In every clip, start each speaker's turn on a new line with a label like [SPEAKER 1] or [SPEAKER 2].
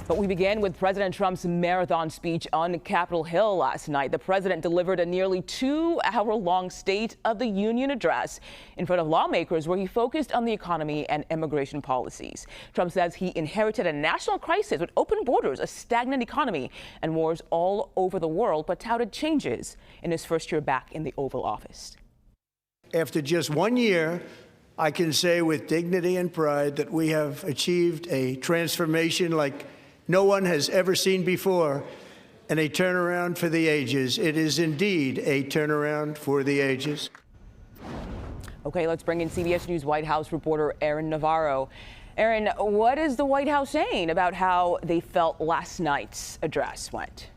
[SPEAKER 1] But we began with President Trump's marathon speech on Capitol Hill last night. The president delivered a nearly 2-hour-long State of the Union address in front of lawmakers where he focused on the economy and immigration policies. Trump says he inherited a national crisis with open borders, a stagnant economy, and wars all over the world, but touted changes in his first year back in the Oval Office.
[SPEAKER 2] After just 1 year, I can say with dignity and pride that we have achieved a transformation like no one has ever seen before, and a turnaround for the ages. It is indeed a turnaround for the ages.
[SPEAKER 1] Okay, let's bring in CBS News White House reporter Aaron Navarro. Aaron, what is the White House saying about how they felt last night's address went?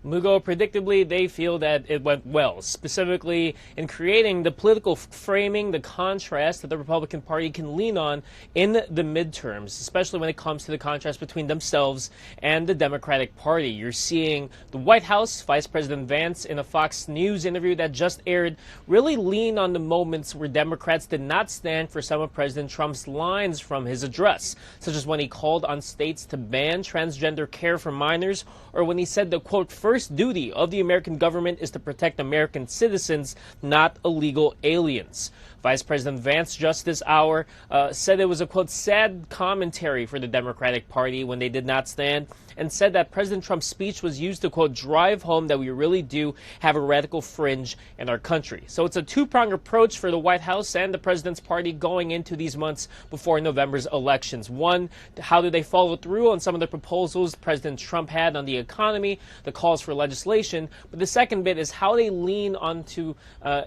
[SPEAKER 3] Mugo, predictably, they feel that it went well, specifically in creating the political framing, the contrast that the Republican Party can lean on in the midterms, especially when it comes to the contrast between themselves and the Democratic Party. You're seeing the White House, Vice President Vance, in a Fox News interview that just aired, really lean on the moments where Democrats did not stand for some of President Trump's lines from his address, such as when he called on states to ban transgender care for minors, or when he said the, quote, first duty of the American government is to protect American citizens, not illegal aliens. Vice President Vance just this hour said it was a, quote, sad commentary for the Democratic Party when they did not stand, and said that President Trump's speech was used to, quote, drive home that we really do have a radical fringe in our country. So it's a two-pronged approach for the White House and the president's party going into these months before November's elections. One, how do they follow through on some of the proposals President Trump had on the economy, the calls for legislation? But the second bit is how they lean onto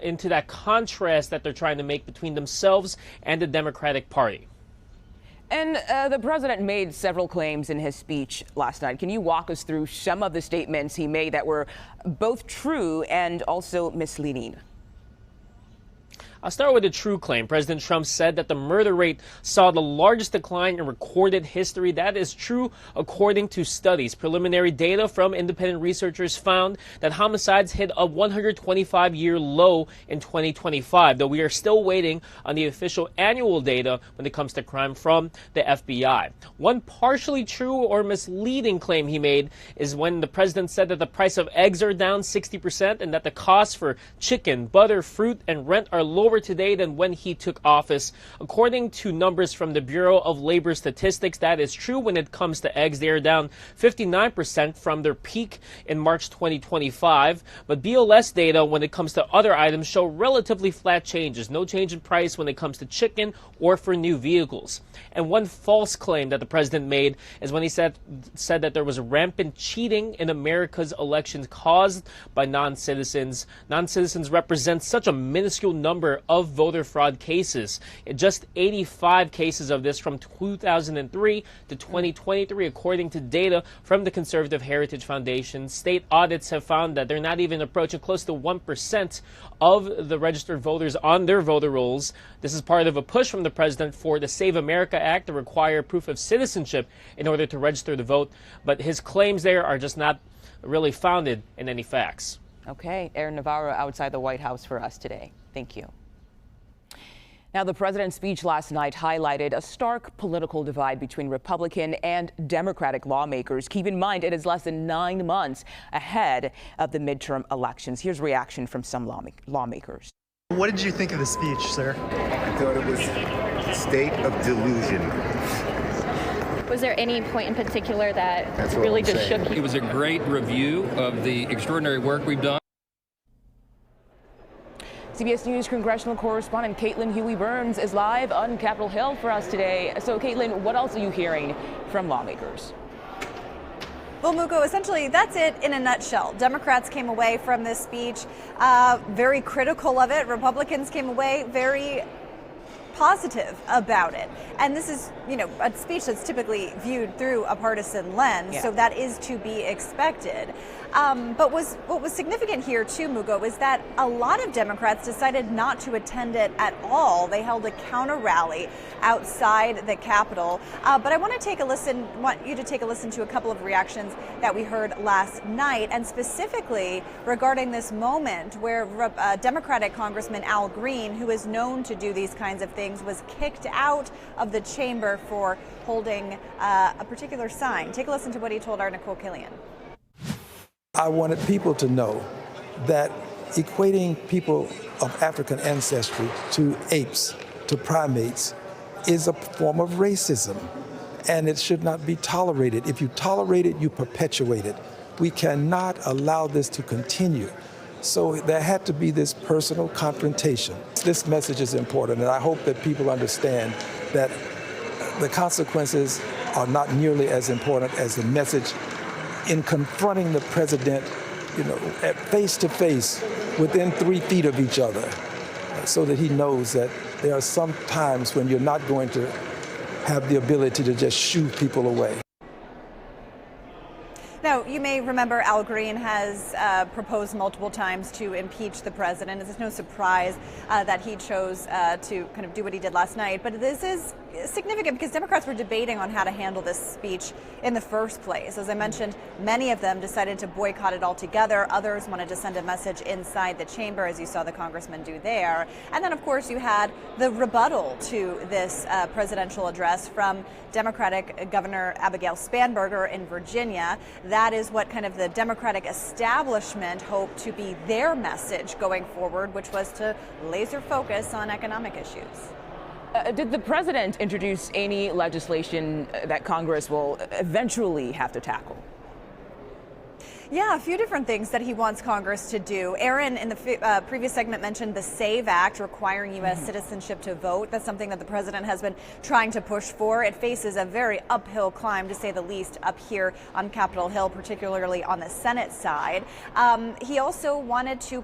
[SPEAKER 3] into that contrast that they're trying to make between themselves and the Democratic Party.
[SPEAKER 1] And the president made several claims in his speech last night. Can you walk us through some of the statements he made that were both true and also misleading?
[SPEAKER 3] I'll start with a true claim. President Trump said that the murder rate saw the largest decline in recorded history. That is true according to studies. Preliminary data from independent researchers found that homicides hit a 125-year low in 2025, though we are still waiting on the official annual data when it comes to crime from the FBI. One partially true or misleading claim he made is when the president said that the price of eggs are down 60% and that the costs for chicken, butter, fruit, and rent are lower today than when he took office. According to numbers from the Bureau of Labor Statistics, that is true when it comes to eggs. They are down 59% from their peak in March 2025. But BLS data when it comes to other items show relatively flat changes. No change in price when it comes to chicken or for new vehicles. And one false claim that the president made is when he said that there was rampant cheating in America's elections caused by non-citizens. Non-citizens represent such a minuscule number of voter fraud cases. Just 85 cases of this from 2003 to 2023, according to data from the Conservative Heritage Foundation. State audits have found that they're not even approaching close to 1% of the registered voters on their voter rolls. This is part of a push from the president for the Save America Act to require proof of citizenship in order to register to vote. But his claims there are just not really founded in any facts.
[SPEAKER 1] Okay, Aaron Navarro outside the White House for us today. Thank you. Now, the president's speech last night highlighted a stark political divide between Republican and Democratic lawmakers. Keep in mind, it is less than 9 months ahead of the midterm elections. Here's reaction from some lawmakers.
[SPEAKER 4] What did you think of the speech, sir?
[SPEAKER 5] I thought it was a state of delusion.
[SPEAKER 6] Was there any point in particular that really just shook you?
[SPEAKER 7] It was a great review of the extraordinary work we've done.
[SPEAKER 1] CBS News congressional correspondent Caitlin Huey-Burns is live on Capitol Hill for us today. So, Caitlin, what else are you hearing from lawmakers?
[SPEAKER 8] Well, Muko, essentially, that's it in a nutshell. Democrats came away from this speech very critical of it. Republicans came away very positive about it. And this is, a speech that's typically viewed through a partisan lens, so that is to be expected. But what was significant here, too, Mugo, is that a lot of Democrats decided not to attend it at all. They held a counter rally outside the Capitol. But I want you to take a listen to a couple of reactions that we heard last night, and specifically regarding this moment where Democratic Congressman Al Green, who is known to do these kinds of things, things, was kicked out of the chamber for holding a particular sign. Take a listen to what he told our Nicole Killian.
[SPEAKER 9] I wanted people to know that equating people of African ancestry to apes, to primates, is a form of racism, and it should not be tolerated. If you tolerate it, you perpetuate it. We cannot allow this to continue. So there had to be this personal confrontation. This message is important, and I hope that people understand that the consequences are not nearly as important as the message in confronting the president, at face to face, within 3 feet of each other, so that he knows that there are some times when you're not going to have the ability to just shoo people away.
[SPEAKER 8] Now, you may remember Al Green has proposed multiple times to impeach the president. It's no surprise that he chose to kind of do what he did last night. But this is significant because Democrats were debating on how to handle this speech in the first place. As I mentioned, many of them decided to boycott it altogether. Others wanted to send a message inside the chamber, as you saw the congressman do there. And then, of course, you had the rebuttal to this presidential address from Democratic Governor Abigail Spanberger in Virginia. That is what kind of the Democratic establishment hoped to be their message going forward, which was to laser focus on economic issues.
[SPEAKER 1] Did the president introduce any legislation that Congress will eventually have to tackle?
[SPEAKER 8] Yeah, a few different things that he wants Congress to do. Aaron, in the previous segment, mentioned the SAVE Act requiring U.S. citizenship to vote. That's something that the president has been trying to push for. It faces a very uphill climb, to say the least, up here on Capitol Hill, particularly on the Senate side. He also wanted to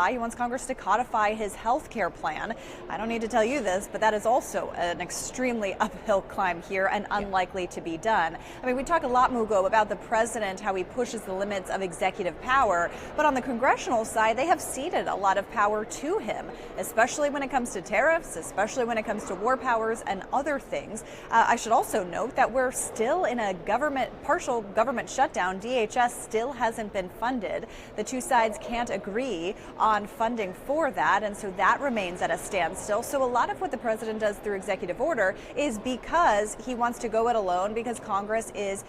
[SPEAKER 8] he wants Congress to codify his health care plan. I don't need to tell you this, but that is also an extremely uphill climb here and unlikely to be done. I mean, we talk a lot, Mugo, about the president, how he pushes the limits of executive power, but on the congressional side, they have ceded a lot of power to him, especially when it comes to tariffs, especially when it comes to war powers and other things. I should also note that we're still in a partial government shutdown. DHS still hasn't been funded. The two sides can't agree on funding for that, and so that remains at a standstill. So a lot of what the president does through executive order is because he wants to go it alone, because Congress is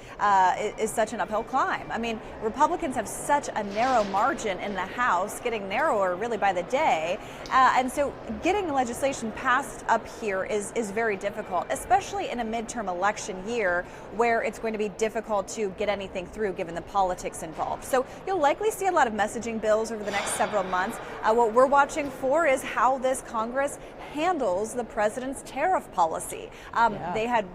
[SPEAKER 8] such an uphill climb. I mean, Republicans have such a narrow margin in the House, getting narrower really by the day. And so getting legislation passed up here is very difficult, especially in a midterm election year where it's going to be difficult to get anything through given the politics involved. So you'll likely see a lot of messaging bills over the next several months. What we're watching for is how this Congress handles the president's tariff policy. They had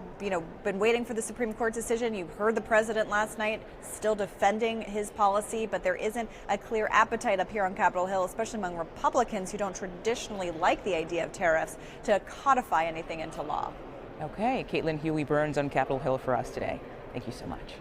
[SPEAKER 8] been waiting for the Supreme Court decision. You heard the president last night still defending his policy, but there isn't a clear appetite up here on Capitol Hill, especially among Republicans who don't traditionally like the idea of tariffs, to codify anything into law.
[SPEAKER 1] Okay, Caitlin Huey-Burns on Capitol Hill for us today. Thank you so much.